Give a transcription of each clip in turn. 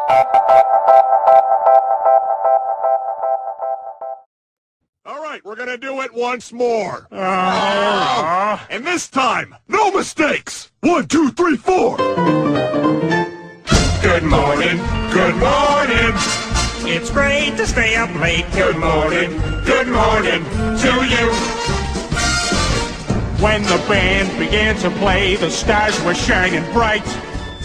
All right, we're gonna do it once more. And this time, no mistakes. 1, 2, 3, 4. Good morning, good morning. It's great to stay up late. Good morning to you. When the band began to play, the stars were shining bright.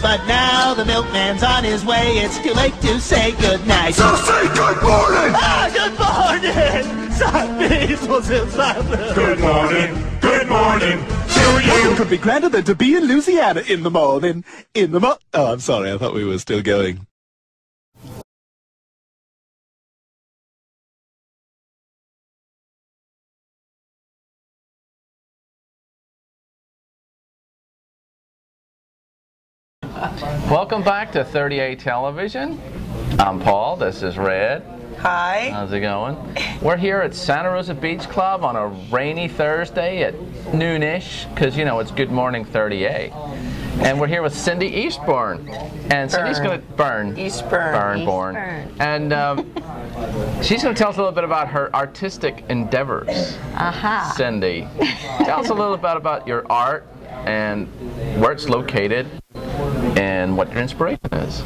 But now the milkman's on his way. It's too late to say goodnight. So say good morning. Ah, good morning. Sundays was inside. Good morning to you. What could be grander than to be in Louisiana in the morning? Oh, I'm sorry. I thought we were still going. Welcome back to 38 Television. I'm Paul. This is Red. Hi. How's it going? We're here at Santa Rosa Beach Club on a rainy Thursday at noonish, because you know it's Good Morning 38. And we're here with Cindy Eastburn. And Cindy's going to Eastburn. And she's going to tell us a little bit about her artistic endeavors. Cindy, tell us a little bit about your art and where it's located and what your inspiration is.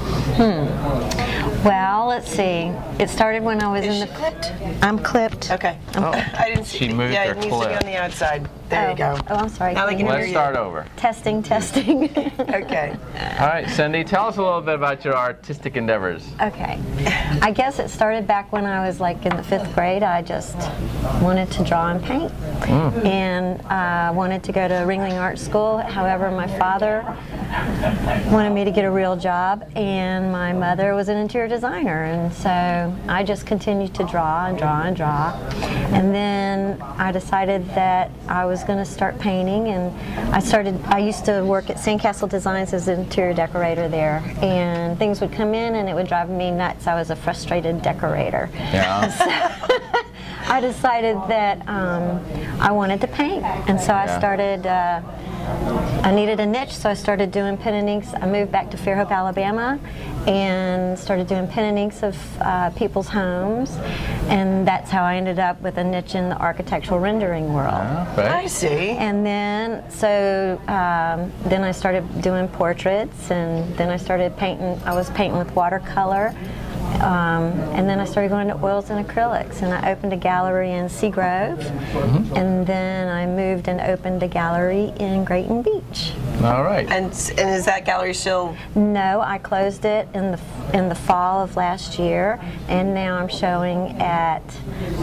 Well, let's see. It started when I was in the... clipped? I'm clipped. Okay. I didn't see. She moved her it needs to be clip. on the outside. There you go. Oh, I'm sorry. Now they can hear Let's you. start over. Testing. Okay. All right, Cindy, tell us a little bit about your artistic endeavors. Okay. I guess it started back when I was like in the 5th grade. I just wanted to draw and paint. And I wanted to go to Ringling Art School. However, my father wanted me to get a real job, and my mother was an interior designer. And so I just continued to draw and draw and draw. And then I decided that I was going to start painting, and I used to work at Sandcastle Designs as an interior decorator there, and things would come in and it would drive me nuts. I was a frustrated decorator. Yeah. So I decided that I wanted to paint, and so I started, I needed a niche, so I started doing pen and inks. I moved back to Fairhope, Alabama, and started doing pen and inks of people's homes, and that's how I ended up with a niche in the architectural rendering world. I see. And then, so then I started doing portraits, and then I started painting. I was painting with watercolor. And then I started going to oils and acrylics, and I opened a gallery in Seagrove, and then I moved and opened a gallery in Grayton Beach. All right. And is that gallery still? No, I closed it in the fall of last year, and now I'm showing at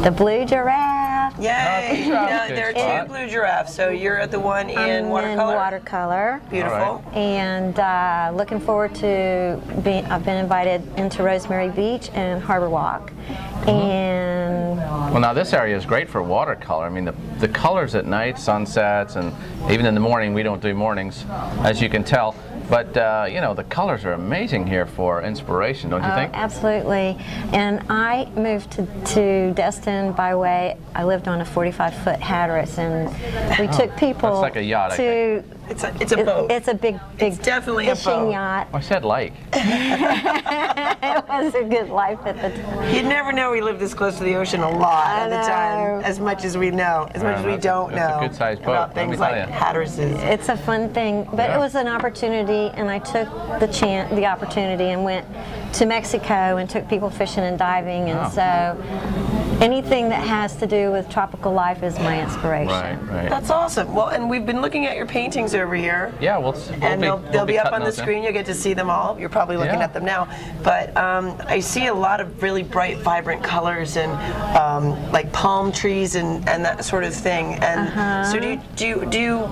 the Blue Giraffe. Yay! Giraffe. There are 2 Blue Giraffes, so you're at the one in watercolor? In watercolor. Beautiful. Right. And looking forward to I've been invited into Rosemary Beach and Harbor Walk. And well, now this area is great for watercolor. I mean, the colors at night, sunsets, and even in the morning. We don't do mornings, as you can tell. But you know, the colors are amazing here for inspiration, don't you think? Absolutely. And I moved to Destin by way. I lived on a 45-foot Hatteras, and we took people. That's like a yacht, I think. It's a boat. It's a big It's definitely a fishing boat. yacht. I said like. It was a good life at the time. You'd never know we live this close to the ocean a lot of the time, as much as we know, as much as we don't know. That's a good-sized boat, about let me things tell like you. Hatteras. It's a fun thing, but it was an opportunity, and I took the opportunity and went to Mexico and took people fishing and diving, and so anything that has to do with tropical life is my inspiration. Right. That's awesome. Well, and we've been looking at your paintings over here. Yeah, and they'll be up on the screen. You'll get to see them all. You're probably looking at them now. But I see a lot of really bright, vibrant colors and like palm trees and that sort of thing. And so do you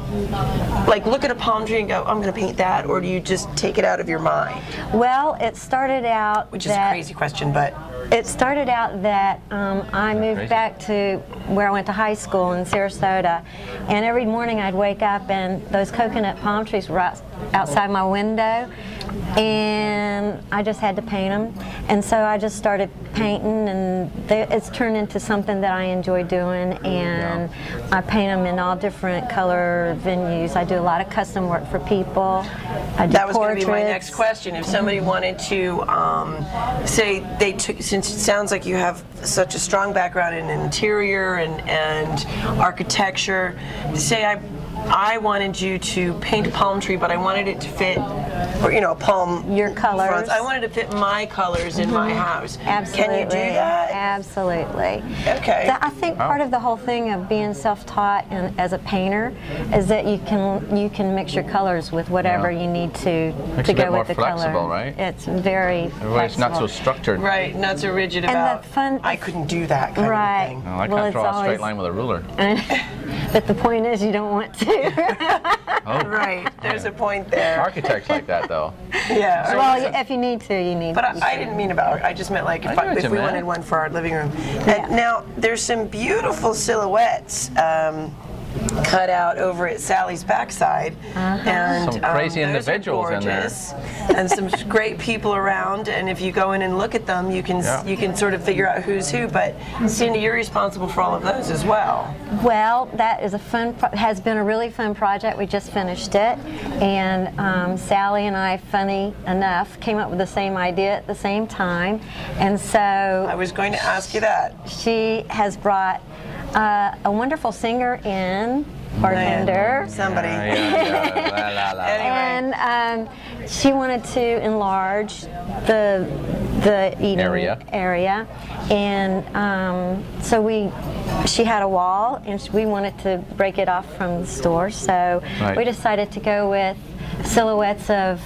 like look at a palm tree and go, I'm going to paint that, or do you just take it out of your mind? Well, it started out which is a crazy question, but it started out that I moved back to where I went to high school in Sarasota, and every morning I'd wake up and those coconut palm trees were outside my window, and I just had to paint them. And so I just started painting, and it's turned into something that I enjoy doing, and I paint them in all different color venues. I do a lot of custom work for people. I do That was going portraits. to be my next question. If somebody wanted to, say they took, since it sounds like you have such a strong background in interior and architecture, say I wanted you to paint a palm tree, but I wanted it to fit, or a palm. Your colors. Fronts. I wanted to fit my colors in my house. Absolutely. Can you do that? Absolutely. Okay. I think part of the whole thing of being self-taught and as a painter is that you can mix your colors with whatever you need to Makes it a bit go more with the flexible, color. right? It's very Everybody's flexible. not so structured. Right, not so rigid And the about. fun- I couldn't do that kind Right. of thing. No, I Well, can't it's draw a straight always- line with a ruler. But the point is, you don't want to. Right, there's a point there. Architects like that, though. Yeah. Well, if you need to, you need But to. I didn't mean about. I just meant like I know what if you we meant. wanted one for our living room. Yeah. And now there's some beautiful silhouettes cut out over at Sally's backside, and Some crazy those are individuals in there. gorgeous, and some great people around. And if you go in and look at them, you can you can sort of figure out who's who. But Cindy, you're responsible for all of those as well. Well, that is has been a really fun project. We just finished it, and Sally and I, funny enough, came up with the same idea at the same time, and so I was going to ask you that. she has brought a wonderful singer in, bartender. Somebody. And she wanted to enlarge the eating area. And so she had a wall, and we wanted to break it off from the store. So we decided to go with silhouettes of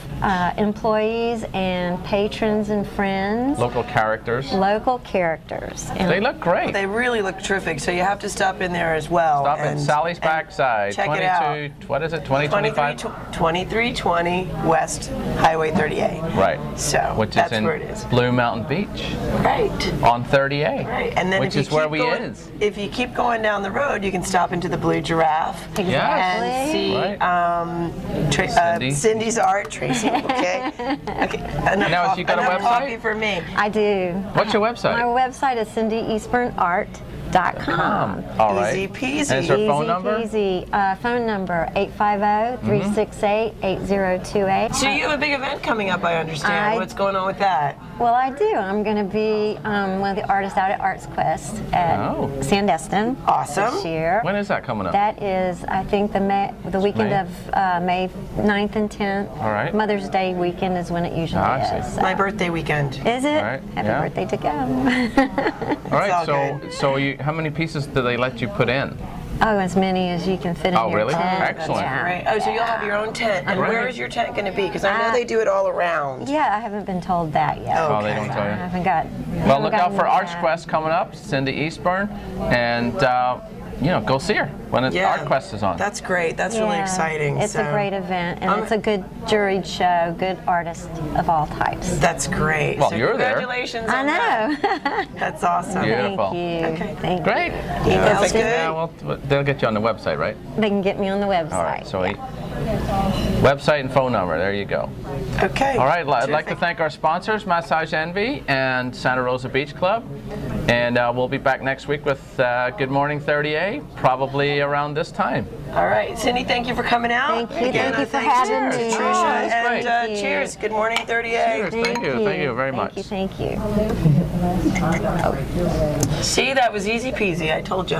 employees and patrons and friends. Local characters. Local characters. And They look great. They really look terrific. So you have to stop in there as well. Stop at Sally's backside. Check it out. What is it? 2025? 2320 West Highway 38. Right. So which that's is in where it is. Blue Mountain Beach Right. on 30A. Right. And then which if you is where keep we going, is. If you keep going down the road, you can stop into the Blue Giraffe. Exactly. And see Cindy. Cindy's art, Tracy. Okay. Okay. Enough, Now, has she got a enough website? coffee for me. I do. What's your website? My website is CindyEastburnArt.com. All right. Easy peasy. And is her phone Easy number? peasy. Phone number 850-368-8028. So you have a big event coming up, I understand. I- What's going on with that? Well, I do. I'm going to be one of the artists out at Arts Quest at Sandestin Awesome. this year. When is that coming up? That is, I think, the weekend May? of May 9th and 10th. All right. Mother's Day weekend is when it usually I see. is. So. My birthday weekend. Is it? All right, Happy yeah. birthday to go. All right. all So, good. how many pieces do they let you put in? Oh, as many as you can fit in Oh, your really? tent. Excellent. Yeah. Right. Oh, so you'll have your own tent. And Right. where is your tent going to be? Because I know they do it all around. Yeah, I haven't been told that yet. Oh, they don't So tell I you. haven't got. Well, look out for Arts Quest coming up. Cindy Eastburn, and go see her when Art Quest is on. That's great. That's really exciting. It's a great event, and it's a good juried show, good artists of all types. That's great. Well, so you're there. congratulations I on that. know. That's awesome. Beautiful. Thank you. Okay. Thank Great. you. Email's good. Yeah, well, they'll get you on the website, right? They can get me on the website. All right. So, yeah. website and phone number. There you go. Okay. All right. I'd like to Terrific. thank our sponsors, Massage Envy and Santa Rosa Beach Club, and we'll be back next week with Good Morning 30A, probably around this time. All right. Cindy, thank you for coming out. Thank you. Again, Thank you for thanks having to me. Tricia. Oh, that's and great. cheers. Good morning, 38. Cheers. Thank you. Thank you very much. Thank you. See, that was easy peasy. I told you.